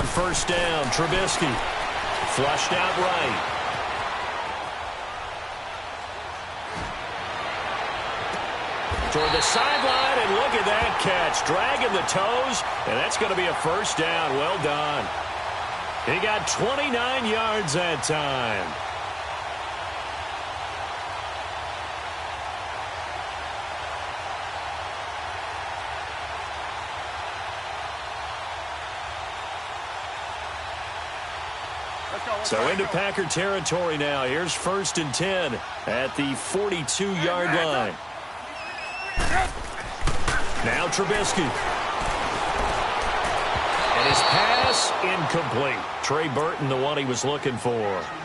first down. Trubisky flushed out right. Toward the sideline, and look at that catch. Dragging the toes, and that's going to be a first down. Well done. He got 29 yards that time. So into Packer territory now. Here's 1st and 10 at the 42-yard line. Now Trubisky. And his pass incomplete. Trey Burton, the one he was looking for.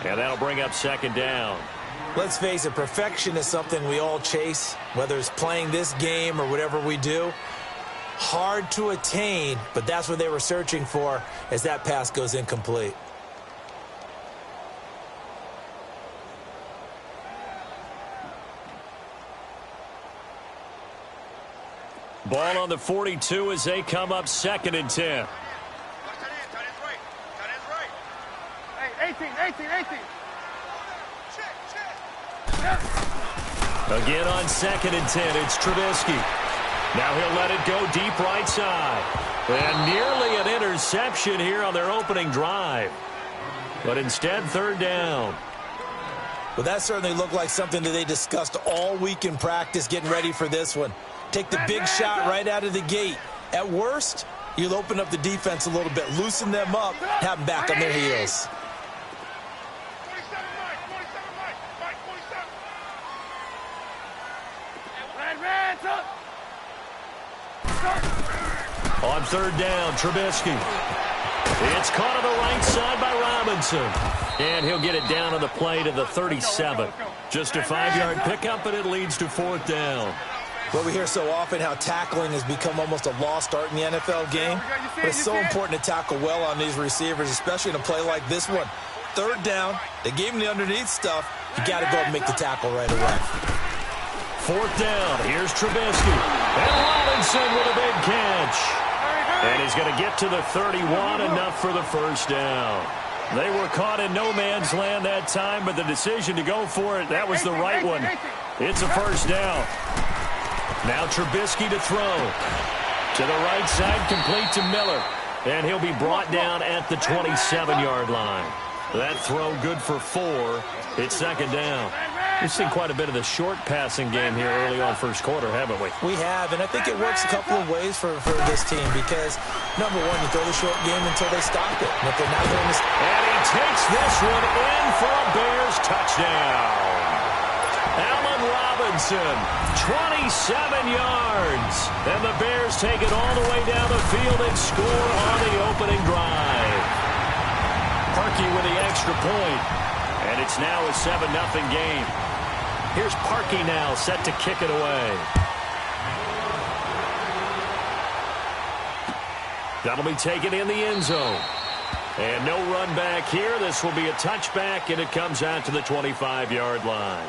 And that'll bring up 2nd down. Let's face it, perfection is something we all chase, whether it's playing this game or whatever we do. Hard to attain, but that's what they were searching for as that pass goes incomplete. Ball on the 42 as they come up 2nd and 10. Hey, 18. Again on 2nd and 10, it's Trubisky. Now he'll let it go deep right side. And nearly an interception here on their opening drive. But instead, 3rd down. Well, that certainly looked like something that they discussed all week in practice getting ready for this one. Take the big shot right out of the gate. At worst, you'll open up the defense a little bit, loosen them up, have them back on their heels. On 3rd down, Trubisky. It's caught on the right side by Robinson. And he'll get it down on the play to the 37. Just a 5-yard pickup, and it leads to 4th down. Well, we hear so often how tackling has become almost a lost art in the NFL game. But it's so important to tackle well on these receivers, especially in a play like this one. 3rd down, they gave him the underneath stuff. You got to go and make the tackle right away. 4th down, here's Trubisky. And Robinson with a big catch. And he's going to get to the 31, enough for the first down. They were caught in no man's land that time, but the decision to go for it, that was the right one. It's a first down. Now Trubisky to throw. To the right side, complete to Miller. And he'll be brought down at the 27-yard line. That throw good for 4. It's 2nd down. We've seen quite a bit of the short passing game here early on first quarter, haven't we? We have, and I think it works a couple of ways for this team because, number one, you throw the short game until they stop it. And if they're not doing this... And he takes this one in for a Bears touchdown. Allen Robinson, 27 yards. And the Bears take it all the way down the field and score on the opening drive. Parkey with the extra point. And it's now a 7-0 game. Here's Parkey now set to kick it away. That'll be taken in the end zone. And no run back here. This will be a touchback, and it comes out to the 25-yard line.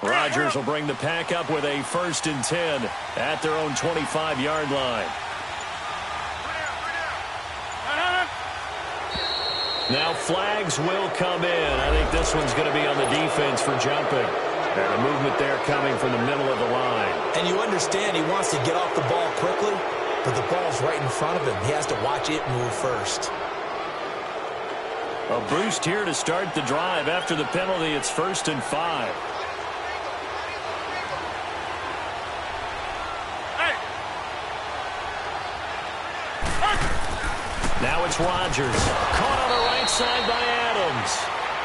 Rodgers will bring the pack up with a 1st and 10 at their own 25-yard line. Now flags will come in. I think this one's going to be on the defense for jumping. And a movement there coming from the middle of the line. And you understand he wants to get off the ball quickly, but the ball's right in front of him. He has to watch it move first. A boost here to start the drive. After the penalty, it's 1st and 5. Now it's Rodgers. Caught on the right side by Adams.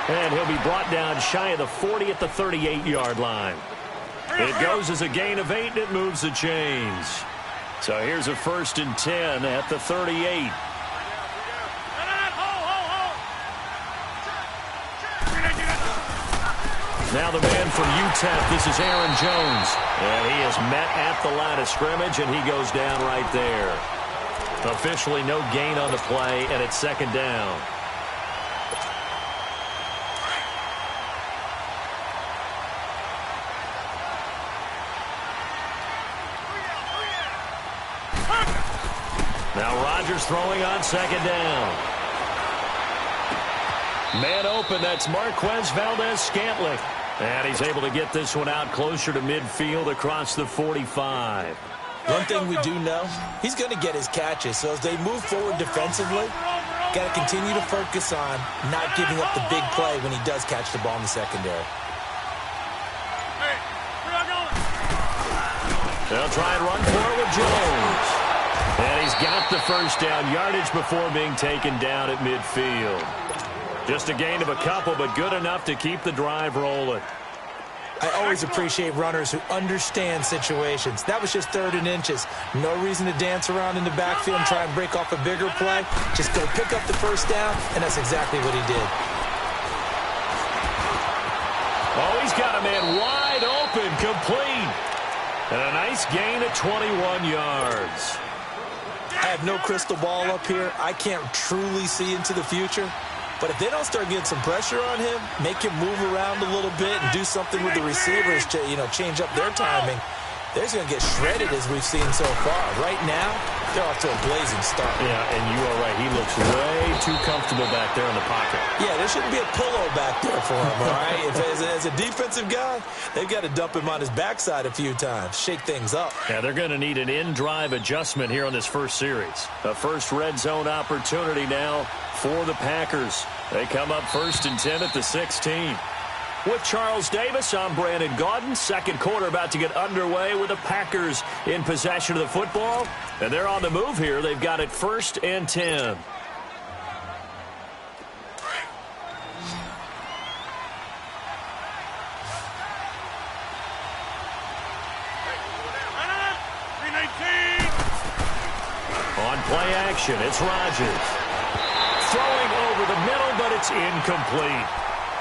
And he'll be brought down shy of the 40 at the 38-yard line. It goes as a gain of 8, and it moves the chains. So here's a 1st and 10 at the 38. Now the man from UTEP, this is Aaron Jones. And he is met at the line of scrimmage, and he goes down right there. Officially no gain on the play, and it's second down. Now Rodgers throwing on second down. Man open, that's Marquez Valdez-Scantling. And he's able to get this one out closer to midfield across the 45. One thing we do know, he's going to get his catches. So as they move forward defensively, got to continue to focus on not giving up the big play when he does catch the ball in the secondary. They'll try and run for it with Jones. And he's got the first down yardage before being taken down at midfield. Just a gain of a couple, but good enough to keep the drive rolling. I always appreciate runners who understand situations. That was just 3rd and inches. No reason to dance around in the backfield and try and break off a bigger play. Just go pick up the first down, and that's exactly what he did. Oh, he's got a man wide open, complete. And a nice gain of 21 yards. I have no crystal ball up here. I can't truly see into the future. But if they don't start getting some pressure on him, make him move around a little bit and do something with the receivers to, change up their timing, they're going to get shredded as we've seen so far. Right now, they're off to a blazing start. Yeah, and you are right. He looks way too comfortable back there in the pocket. Yeah, there shouldn't be a pillow back there for him, all right? As a defensive guy, they've got to dump him on his backside a few times, shake things up. Yeah, they're going to need an in-drive adjustment here on this first series. A first red zone opportunity now for the Packers. They come up 1st and 10 at the 16. With Charles Davis, I'm Brandon Gaudin. Second quarter about to get underway with the Packers in possession of the football. And they're on the move here. They've got it 1st and 10. On play action, it's Rodgers. Throwing over the middle, but it's incomplete.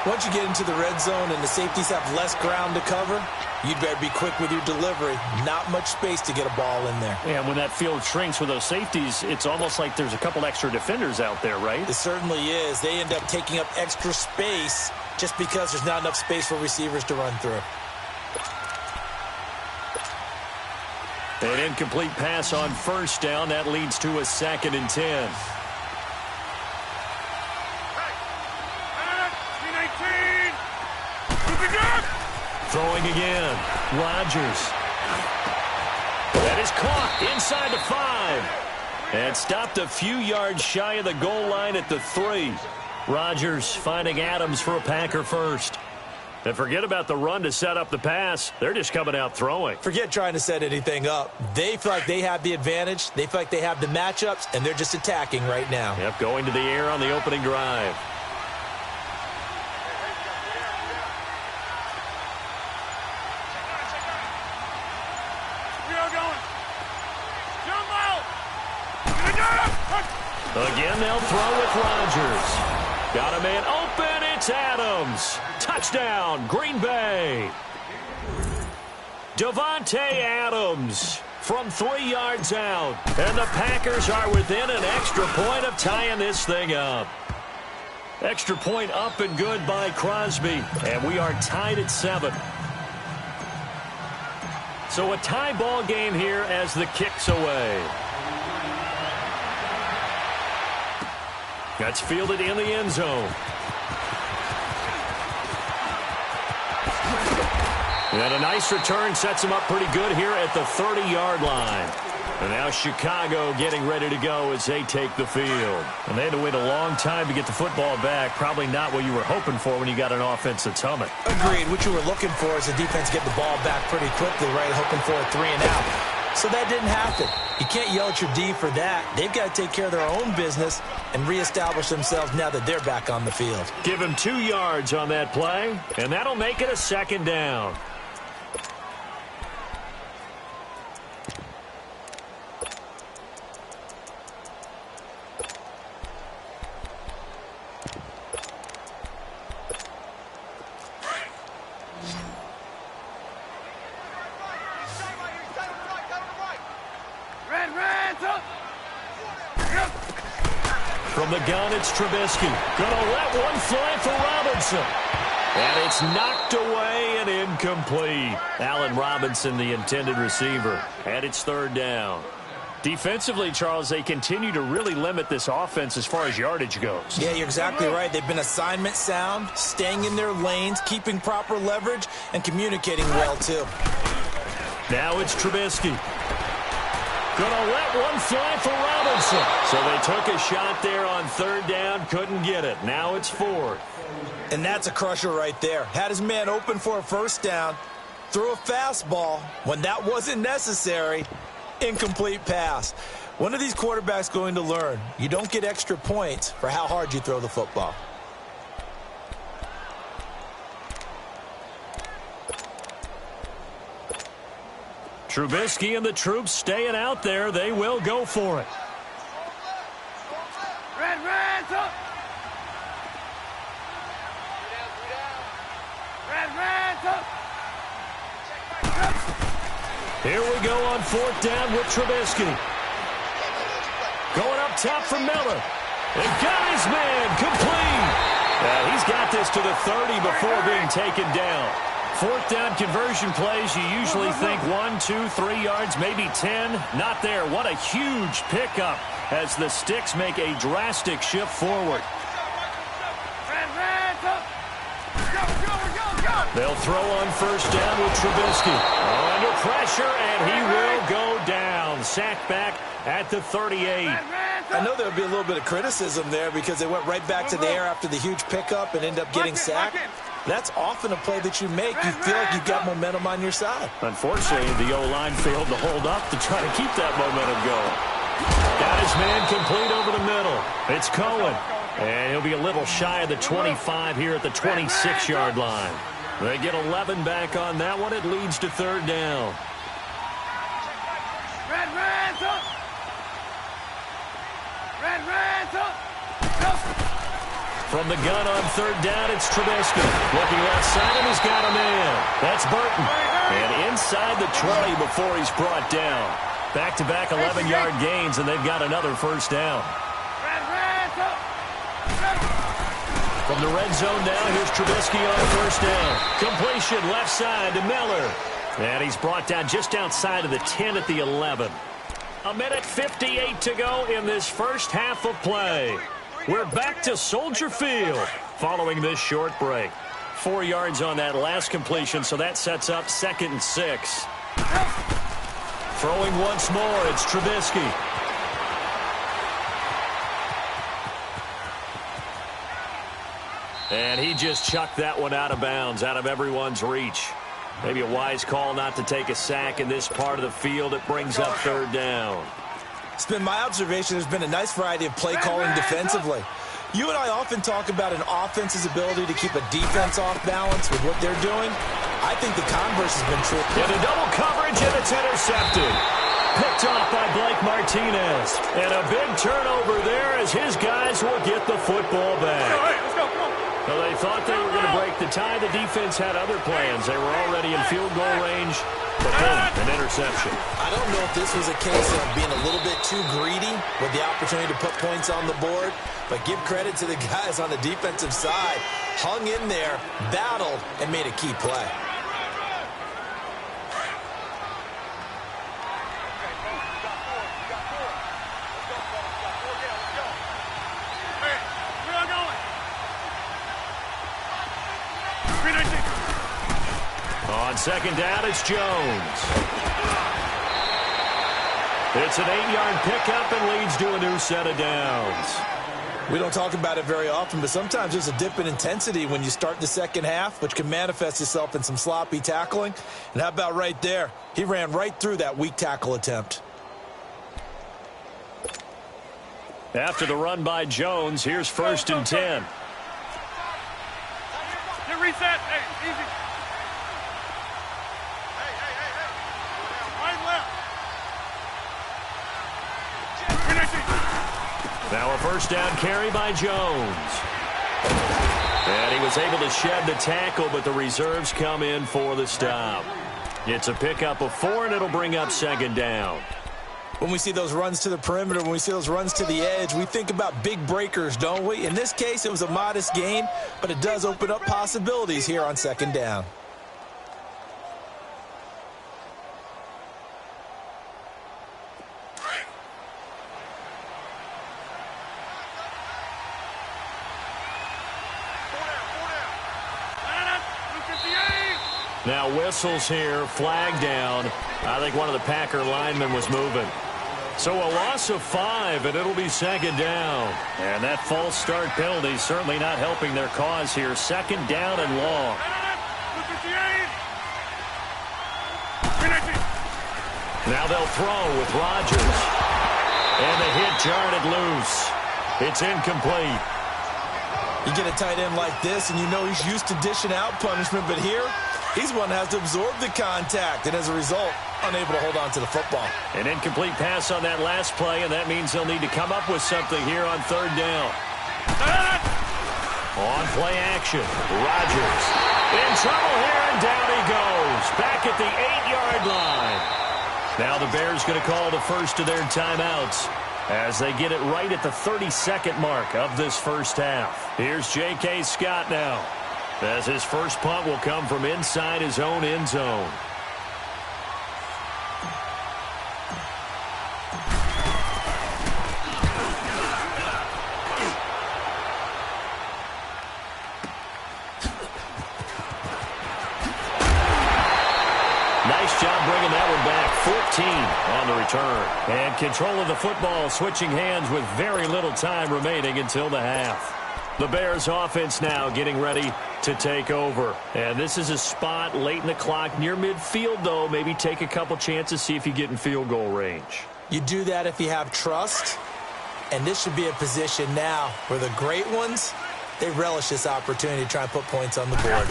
Once you get into the red zone and the safeties have less ground to cover, you'd better be quick with your delivery. Not much space to get a ball in there. And when that field shrinks with those safeties, it's almost like there's a couple extra defenders out there, right? It certainly is. They end up taking up extra space just because there's not enough space for receivers to run through. An incomplete pass on first down. That leads to a 2nd and 10. Throwing again. Rodgers. That is caught inside the 5. And stopped a few yards shy of the goal line at the 3. Rodgers finding Adams for a Packer first. And forget about the run to set up the pass. They're just coming out throwing. Forget trying to set anything up. They feel like they have the advantage. They feel like they have the matchups, and they're just attacking right now. Yep, going to the air on the opening drive. Again, they'll throw with Rodgers. Got a man open. It's Adams. Touchdown, Green Bay. Davante Adams from 3 yards out. And the Packers are within an extra point of tying this thing up. Extra point up and good by Crosby. And we are tied at 7. So a tie ball game here as the kick's away. That's fielded in the end zone. And a nice return sets him up pretty good here at the 30-yard line. And now Chicago getting ready to go as they take the field. And they had to wait a long time to get the football back. Probably not what you were hoping for when you got an offense that's humming. Agreed. What you were looking for is the defense get the ball back pretty quickly, right? Hoping for a 3 and out. So that didn't happen. You can't yell at your D for that. They've got to take care of their own business and reestablish themselves now that they're back on the field. Give him 2 yards on that play, and that'll make it a 2nd down. the gun, it's Trubisky. Gonna let one fly for Robinson. And it's knocked away and incomplete. Allen Robinson, the intended receiver. And it's third down. Defensively, Charles, they continue to really limit this offense as far as yardage goes. Yeah, you're exactly right. They've been assignment sound, staying in their lanes, keeping proper leverage, and communicating well, too. Now it's Trubisky. Gonna let one fly for Robinson. So they took a shot there on third down, couldn't get it. Now it's fourth. And that's a crusher right there. Had his man open for a first down, threw a fastball. When that wasn't necessary, incomplete pass. One of these quarterbacks going to learn, you don't get extra points for how hard you throw the football. Trubisky and the troops staying out there. They will go for it. Red, up. Red, up. Here we go on fourth down with Trubisky. Going up top for Miller. And got his man complete. He's got this to the 30 before being taken down. Fourth down conversion plays, you usually think 1, 2, 3 yards, maybe 10. Not there. What a huge pickup as the Sticks make a drastic shift forward. They'll throw on first down with Trubisky. Under pressure, and he will go down. Sacked back at the 38. I know there would be a little bit of criticism there because they went right back to the air after the huge pickup and end up getting sacked. That's often a play that you make. You feel like you've got momentum on your side. Unfortunately, the O-line failed to hold up to try to keep that momentum going. Got his man complete over the middle. It's Cohen. And he'll be a little shy of the 25 here at the 26-yard line. They get 11 back on that one. It leads to third down. Red, up. Red, up. From the gun on third down, it's Trubisky. Looking left side, and he's got a man. That's Burton. And inside the 20 before he's brought down. Back-to-back 11-yard gains, and they've got another first down. From the red zone now, here's Trubisky on first down. Completion left side to Miller. And he's brought down just outside of the 10 at the 11. A minute 58 to go in this first half of play. We're back to Soldier Field following this short break. 4 yards on that last completion, so that sets up 2nd and 6. Throwing once more, it's Trubisky. And he just chucked that one out of bounds, out of everyone's reach. Maybe a wise call not to take a sack in this part of the field. It brings up third down. It's been my observation there's been a nice variety of play calling defensively. You and I often talk about an offense's ability to keep a defense off balance with what they're doing. I think the converse has been true. Into double coverage, and it's intercepted. Picked off by Blake Martinez. And a big turnover there as his guys will get the football back. Let's go, come on. Well, they thought they were going to break the tie. The defense had other plans. They were already in field goal range. But boom, an interception. I don't know if this was a case of being a little bit too greedy with the opportunity to put points on the board, but give credit to the guys on the defensive side. Hung in there, battled, and made a key play. On second down, it's Jones. It's an 8-yard pickup and leads to a new set of downs. We don't talk about it very often, but sometimes there's a dip in intensity when you start the second half, which can manifest itself in some sloppy tackling. And how about right there? He ran right through that weak tackle attempt. After the run by Jones, here's 1st and 10. Get reset. Hey, easy. Now a first down carry by Jones. And he was able to shed the tackle, but the reserves come in for the stop. It's a pickup of 4, and it'll bring up 2nd down. When we see those runs to the perimeter, when we see those runs to the edge, we think about big breakers, don't we? In this case, it was a modest gain, but it does open up possibilities here on second down. Now whistles here, flag down. I think one of the Packer linemen was moving. So a loss of 5, and it'll be second down. And that false start penalty certainly not helping their cause here. Second down and long. Now they'll throw with Rodgers. And the hit jarred it loose. It's incomplete. You get a tight end like this, and you know he's used to dishing out punishment, but here, he's one that has to absorb the contact, and as a result, unable to hold on to the football. An incomplete pass on that last play, and that means they'll need to come up with something here on third down. On play action, Rodgers in trouble here, and down he goes. Back at the 8-yard line. Now the Bears going to call the first of their timeouts as they get it right at the 32nd mark of this first half. Here's J.K. Scott now, as his first punt will come from inside his own end zone. Nice job bringing that one back. 14 on the return. And control of the football, switching hands with very little time remaining until the half. The Bears offense now getting ready to take over. And this is a spot late in the clock near midfield, though. Maybe take a couple chances, see if you get in field goal range. You do that if you have trust. And this should be a position now where the great ones, they relish this opportunity to try and put points on the board.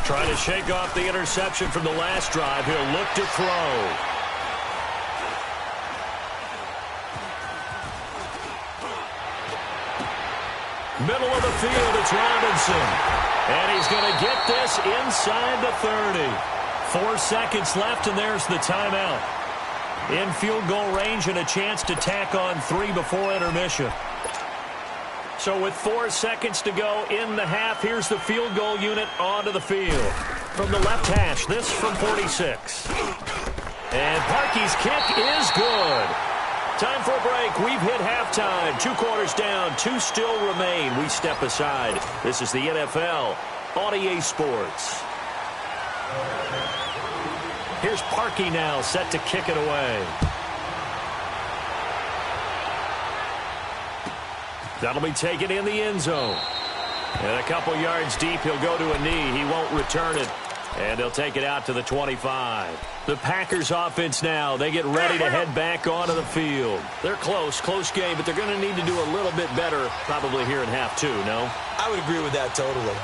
Trying to shake off the interception from the last drive. He'll look to throw. Middle of the field, it's Robinson. And he's going to get this inside the 30. 4 seconds left, and there's the timeout. In field goal range and a chance to tack on 3 before intermission. So with 4 seconds to go in the half, here's the field goal unit onto the field. From the left hash, this from 46. And Parkey's kick is good. Time for a break. We've hit halftime. 2 quarters down, 2 still remain. We step aside. This is the NFL on EA Sports. Here's Parkey now, set to kick it away. That'll be taken in the end zone. And a couple yards deep, he'll go to a knee. He won't return it. And he'll take it out to the 25. The Packers offense now, they get ready to head back onto the field. They're close game, but they're going to need to do a little bit better probably here in half 2, no? I would agree with that totally.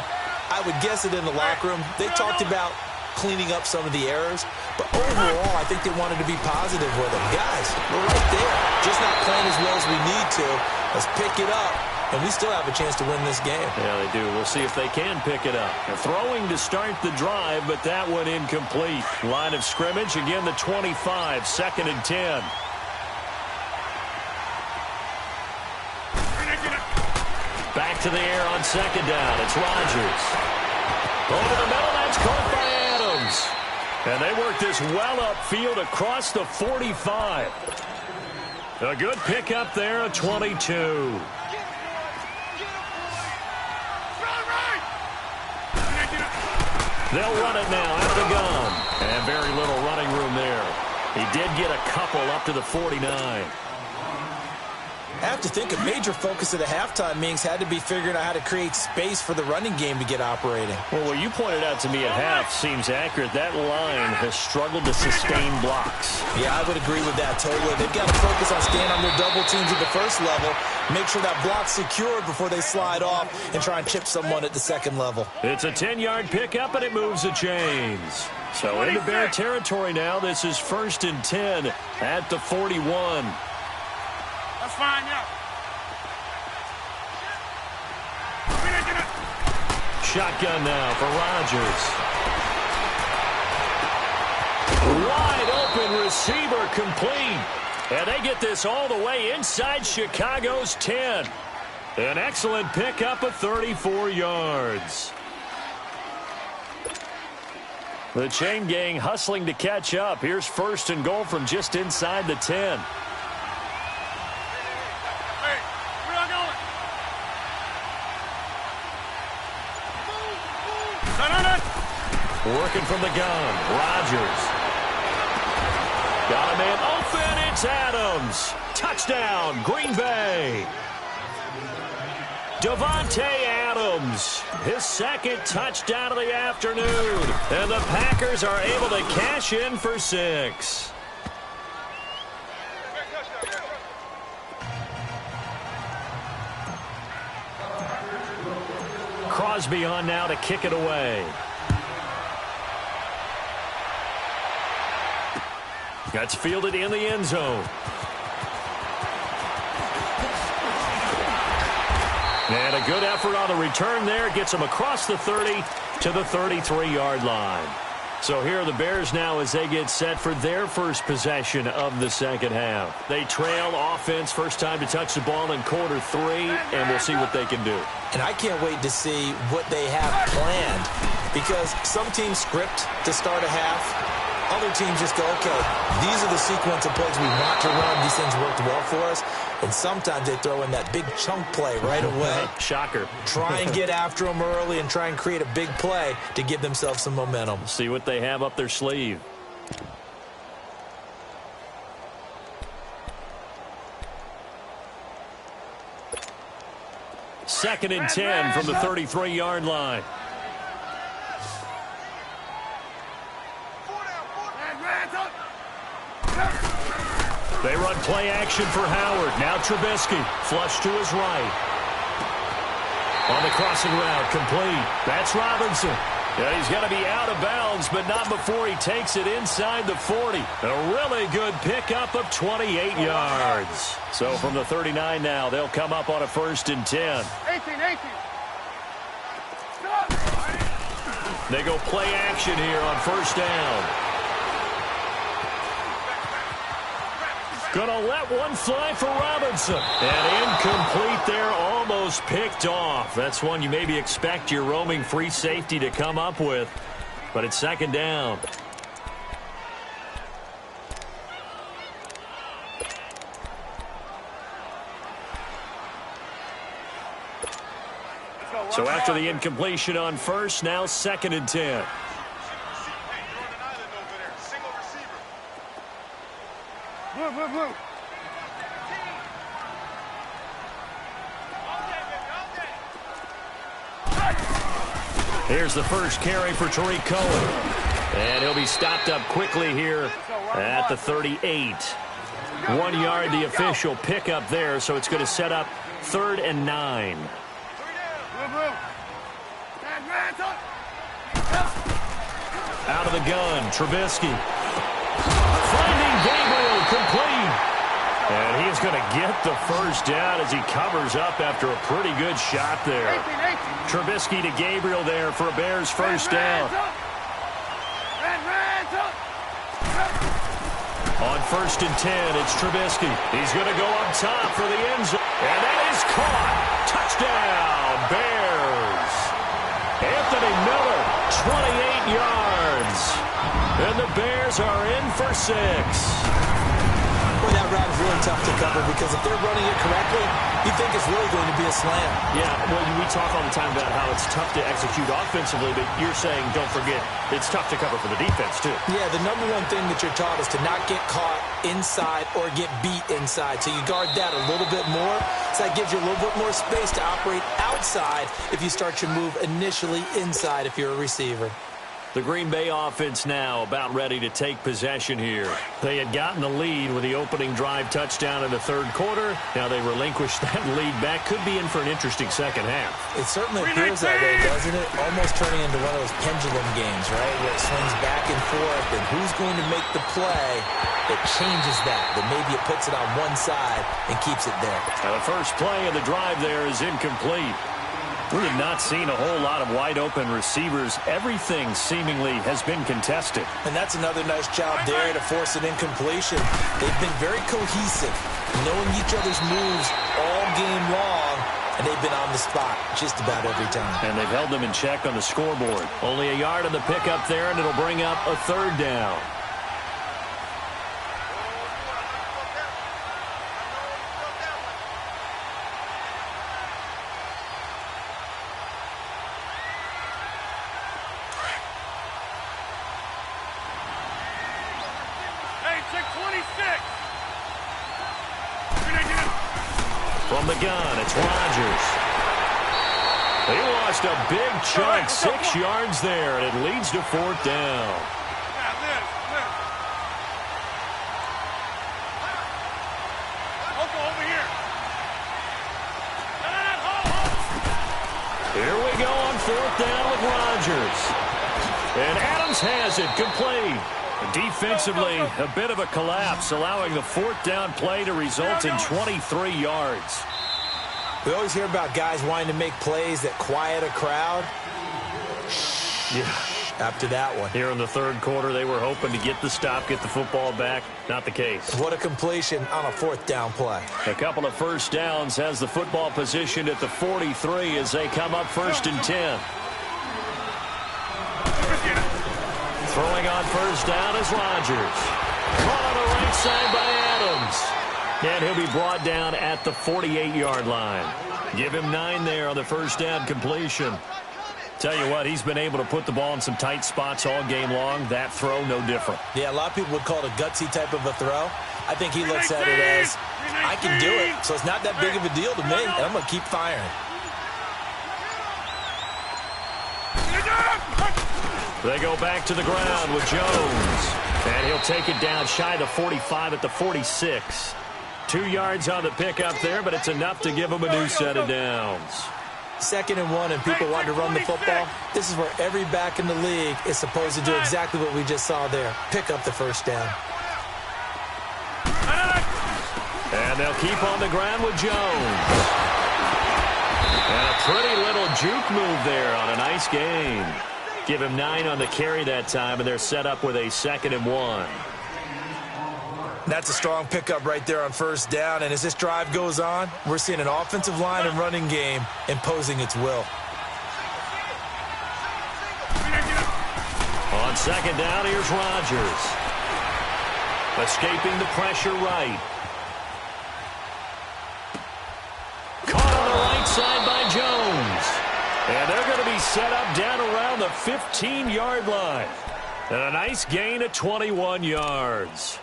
I would guess it in the locker room. They talked about cleaning up some of the errors, but overall, I think they wanted to be positive with them. Guys, we're right there. Just not playing as well as we need to. Let's pick it up, and we still have a chance to win this game. Yeah, they do. We'll see if they can pick it up. They're throwing to start the drive, but that one incomplete. Line of scrimmage, again the 25, 2nd and 10. Back to the air on second down. It's Rodgers. Over the middle, that's caught by Adams. And they work this well upfield across the 45. A good pickup there at 22. They'll run it now out of the gun. And very little running room there. He did get a couple up to the 49. I have to think a major focus of the halftime meetings had to be figuring out how to create space for the running game to get operating. Well, what you pointed out to me at half seems accurate. That line has struggled to sustain blocks. Yeah, I would agree with that totally. They've got to focus on staying on their double teams at the first level, make sure that block's secured before they slide off and try and chip someone at the second level. It's a 10-yard pickup, and it moves the chains. So into Bear territory now. This is 1st and 10 at the 41. That's fine, yeah. Shotgun now for Rodgers. Wide open receiver complete. And they get this all the way inside Chicago's 10. An excellent pickup of 34 yards. The chain gang hustling to catch up. Here's 1st and goal from just inside the 10. Hey, where y'all going? Working from the gun. Rodgers. Got a man open. It's Adams. Touchdown, Green Bay. Davante Adams, his 2nd touchdown of the afternoon. And the Packers are able to cash in for 6. Crosby on now to kick it away. That's fielded in the end zone. And a good effort on the return there. Gets him across the 30 to the 33-yard line. So here are the Bears now as they get set for their first possession of the second half. They trail offense, first time to touch the ball in quarter 3, and we'll see what they can do. And I can't wait to see what they have planned, because some teams script to start a half. Other teams just go, okay, these are the sequence of plays we want to run. These things worked well for us. And sometimes they throw in that big chunk play right away. Shocker. Try and get after them early and try and create a big play to give themselves some momentum. See what they have up their sleeve. Second and 10 from the 33-yard line. They run play action for Howard. Now Trubisky. Flush to his right. On the crossing route, complete. That's Robinson. Yeah, he's going to be out of bounds, but not before he takes it inside the 40. A really good pickup of 28 yards. So from the 39 now, they'll come up on a 1st and 10. 18. They go play action here on 1st down. Gonna let one fly for Robinson. And incomplete there, almost picked off. That's one you maybe expect your roaming free safety to come up with. But it's 2nd down. So after the incompletion on 1st, now 2nd and 10. Blue. Here's the first carry for Tariq Cohen. And he'll be stopped up quickly here at the 38. 1 yard, the official pickup there, so it's going to set up 3rd and 9. Out of the gun, Trubisky. Finding Gabriel, complete. And he's going to get the first down as he covers up after a pretty good shot there. Trubisky to Gabriel there for a Bears first down. On 1st and 10, it's Trubisky. He's going to go up top for the end zone. And that is caught. Touchdown, Bears. Anthony Miller, 28 yards. And the Bears are in for 6. Boy, that route is really tough to cover, because if they're running it correctly, you think it's really going to be a slam. Yeah, well, we talk all the time about how it's tough to execute offensively, but you're saying, don't forget, it's tough to cover for the defense, too. Yeah, the number one thing that you're taught is to not get caught inside or get beat inside. So you guard that a little bit more. So that gives you a little bit more space to operate outside if you start your move initially inside if you're a receiver. The Green Bay offense now about ready to take possession here. They had gotten the lead with the opening drive touchdown in the 3rd quarter. Now they relinquished that lead back. Could be in for an interesting second half. It certainly appears that way, doesn't it? Almost turning into one of those pendulum games, right? Where it swings back and forth, and who's going to make the play that changes that? That maybe it puts it on one side and keeps it there. Now the first play of the drive there is incomplete. We have not seen a whole lot of wide-open receivers. Everything seemingly has been contested. And that's another nice job there to force an incompletion. They've been very cohesive, knowing each other's moves all game long, and they've been on the spot just about every time. And they've held them in check on the scoreboard. Only a yard on the pickup there, and it'll bring up a third down. From the gun, it's Rodgers. He lost a big chunk, 6 yards there, and it leads to fourth down. Here we go on fourth down with Rodgers. And Adams has it, complete. Defensively, a bit of a collapse, allowing the fourth down play to result in 23 yards. We always hear about guys wanting to make plays that quiet a crowd. Yeah. After that one. Here in the third quarter, they were hoping to get the stop, get the football back. Not the case. What a completion on a fourth down play. A couple of first downs, has the football positioned at the 43 as they come up 1st and 10. Throwing on first down is Rodgers. Ball on the right side by Adams. And he'll be brought down at the 48-yard line. Give him 9 there on the first down completion. Tell you what, he's been able to put the ball in some tight spots all game long. That throw, no different. Yeah, a lot of people would call it a gutsy type of a throw. I think he looks at it as, I can do it, so it's not that big of a deal to me, and I'm going to keep firing. They go back to the ground with Jones. And he'll take it down shy of the 45 at the 46. 2 yards on the pickup there, but it's enough to give him a new set of downs. 2nd and 1, and people want to run the football. This is where every back in the league is supposed to do exactly what we just saw there. Pick up the first down. And they'll keep on the ground with Jones. And a pretty little juke move there on a nice gain. Give him 9 on the carry that time, and they're set up with a 2nd and 1. That's a strong pickup right there on first down, and as this drive goes on, we're seeing an offensive line and running game imposing its will. On 2nd down, here's Rodgers. Escaping the pressure right. Caught on the right side by Jones. And they're going to be set up down around the 15-yard line. And a nice gain of 21 yards.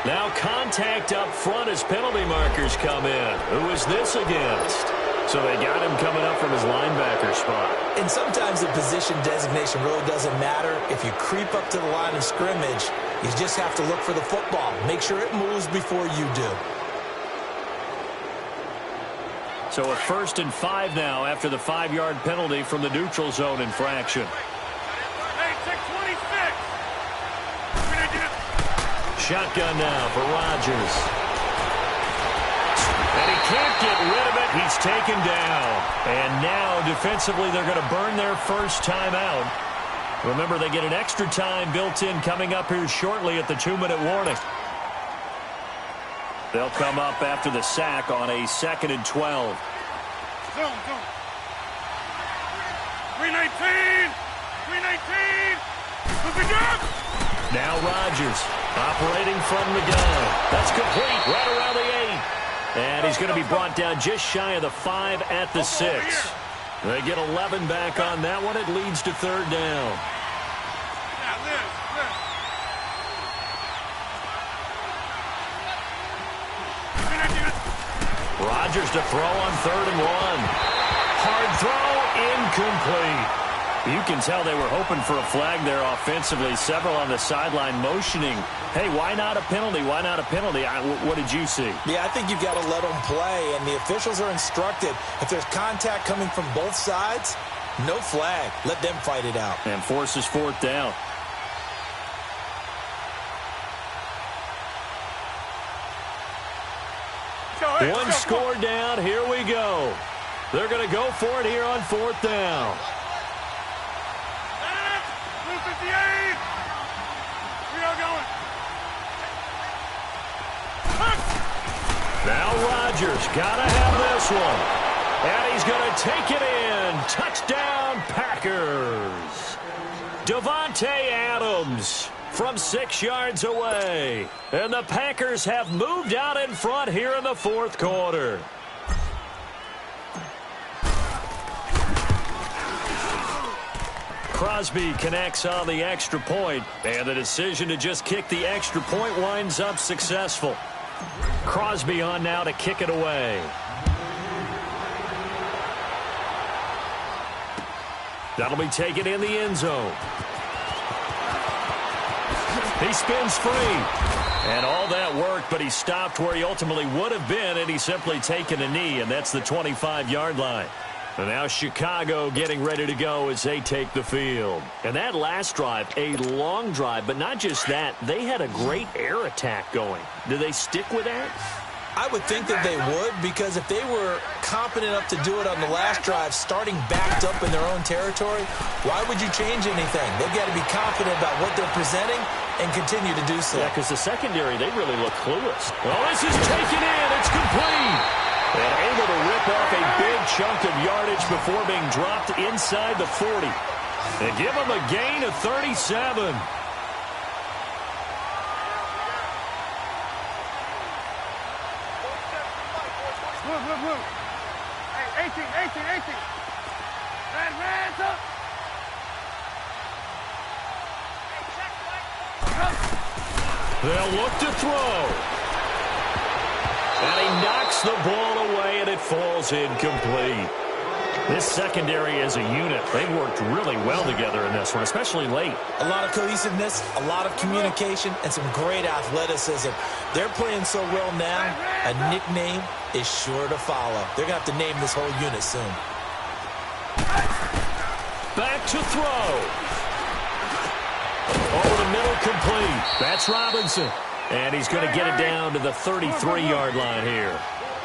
Now contact up front as penalty markers come in. Who is this against? So they got him coming up from his linebacker spot. And sometimes the position designation really doesn't matter. If you creep up to the line of scrimmage, you just have to look for the football. Make sure it moves before you do. So a 1st and 5 now after the 5-yard penalty from the neutral zone infraction. Shotgun now for Rodgers. And he can't get rid of it. He's taken down. And now, defensively, they're going to burn their first time out. Remember, they get an extra time built in coming up here shortly at the 2-minute warning. They'll come up after the sack on a 2nd and 12. Zone. 319! 319! Moving up! Now Rodgers operating from the gun. That's complete right around the 8. And he's going to be brought down just shy of the 5 at the 6. They get 11 back on that one. It leads to 3rd down. Rodgers to throw on 3rd and 1. Hard throw, incomplete. You can tell they were hoping for a flag there offensively. Several on the sideline motioning, hey, why not a penalty? Why not a penalty? What did you see? Yeah, I think you've got to let them play, and the officials are instructed. If there's contact coming from both sides, no flag. Let them fight it out. And forces fourth down. One score down. Here we go. They're going to go for it here on fourth down. 258. We are going. Now Rodgers got to have this one. And he's going to take it in. Touchdown, Packers. Davante Adams from 6 yards away. And the Packers have moved out in front here in the fourth quarter. Crosby connects on the extra point, and the decision to just kick the extra point winds up successful. Crosby on now to kick it away. That'll be taken in the end zone. He spins free. And all that worked, but he stopped where he ultimately would have been, and he's simply taken a knee, and that's the 25-yard line. And now Chicago getting ready to go as they take the field. And that last drive, a long drive, but not just that. They had a great air attack going. Do they stick with that? I would think that they would, because if they were competent enough to do it on the last drive, starting backed up in their own territory, why would you change anything? They've got to be confident about what they're presenting and continue to do so. Yeah, because the secondary, they really look clueless. Well, this is taken in. It's complete. And able to rip off a big chunk of yardage before being dropped inside the 40. And give them a gain of 37. Blue. Hey, 18. Red, up. They'll look to throw. And he knocks the ball away, and it falls incomplete. This secondary as a unit, they've worked really well together in this one, especially late. A lot of cohesiveness, a lot of communication, and some great athleticism. They're playing so well now, a nickname is sure to follow. They're going to have to name this whole unit soon. Back to throw. Over the middle, complete. That's Robinson. And he's going to get it down to the 33-yard line here.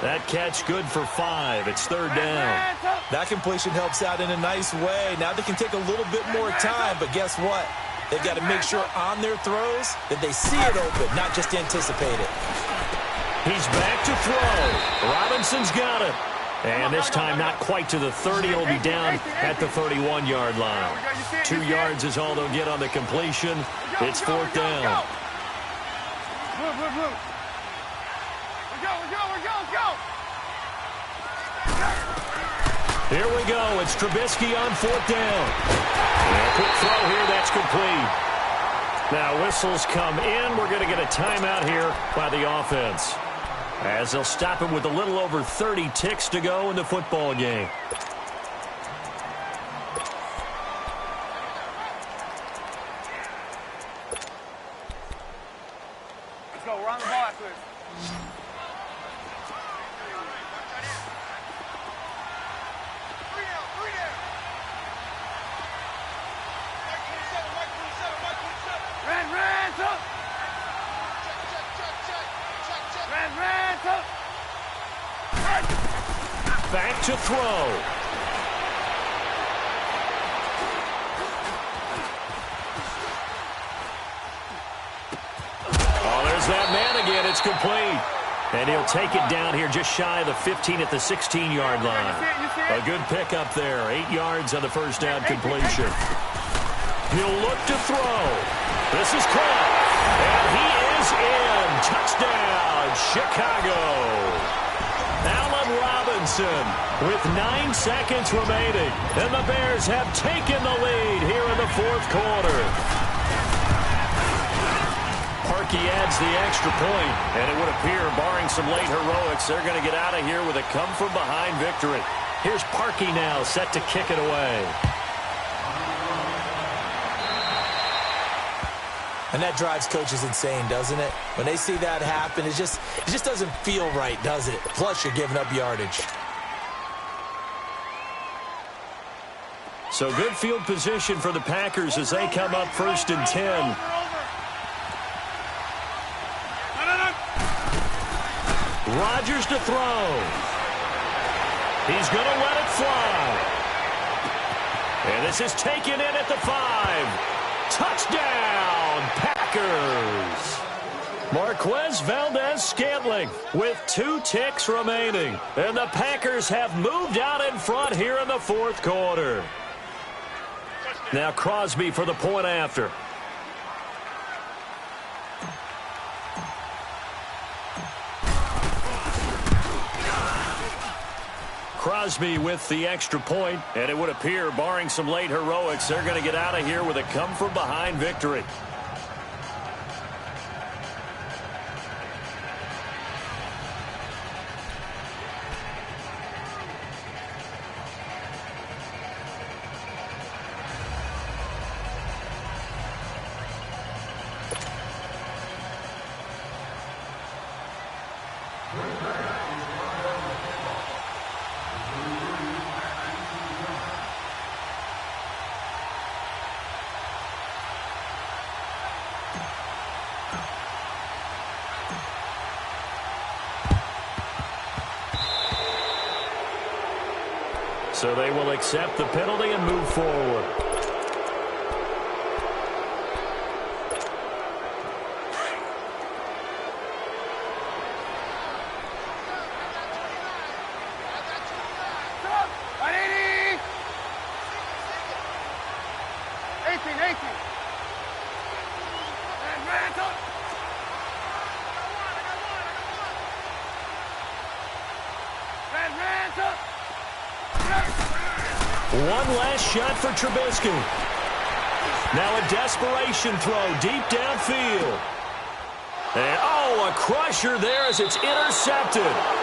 That catch good for 5. It's third down. That completion helps out in a nice way. Now they can take a little bit more time, but guess what? They've got to make sure on their throws that they see it open, not just anticipate it. He's back to throw. Robinson's got it. And this time not quite to the 30. He'll be down at the 31-yard line. 2 yards is all they'll get on the completion. It's fourth down. Blue. Let's go. Here we go. It's Trubisky on fourth down. And a quick throw here. That's complete. Now whistles come in. We're going to get a timeout here by the offense, as they'll stop him with a little over 30 ticks to go in the football game. Let's go. We're on the ball after this. Red, up. Red, up. Back to throw. Oh, there's that man again. It's complete. And he'll take it down here just shy of the 15 at the 16-yard line. A good pickup there. 8 yards on the first down completion. He'll look to throw. This is caught. And he is in. Touchdown, Chicago. Allen Robinson with 9 seconds remaining. And the Bears have taken the lead here in the fourth quarter. Parkey adds the extra point, and it would appear, barring some late heroics, they're going to get out of here with a come-from-behind victory. Here's Parkey now, set to kick it away. And that drives coaches insane, doesn't it? When they see that happen, it just doesn't feel right, does it? Plus, you're giving up yardage. So good field position for the Packers as they come up 1st and 10. Rodgers to throw. He's going to let it fly. And this is taken in at the 5. Touchdown, Packers. Marquez Valdez-Scantling with 2 ticks remaining. And the Packers have moved out in front here in the 4th quarter. Now Crosby for the point after. Crosby with the extra point, and it would appear, barring some late heroics, they're going to get out of here with a come-from-behind victory. So they will accept the penalty and move forward. One last shot for Trubisky. Now a desperation throw deep downfield. And, oh, a crusher there as it's intercepted.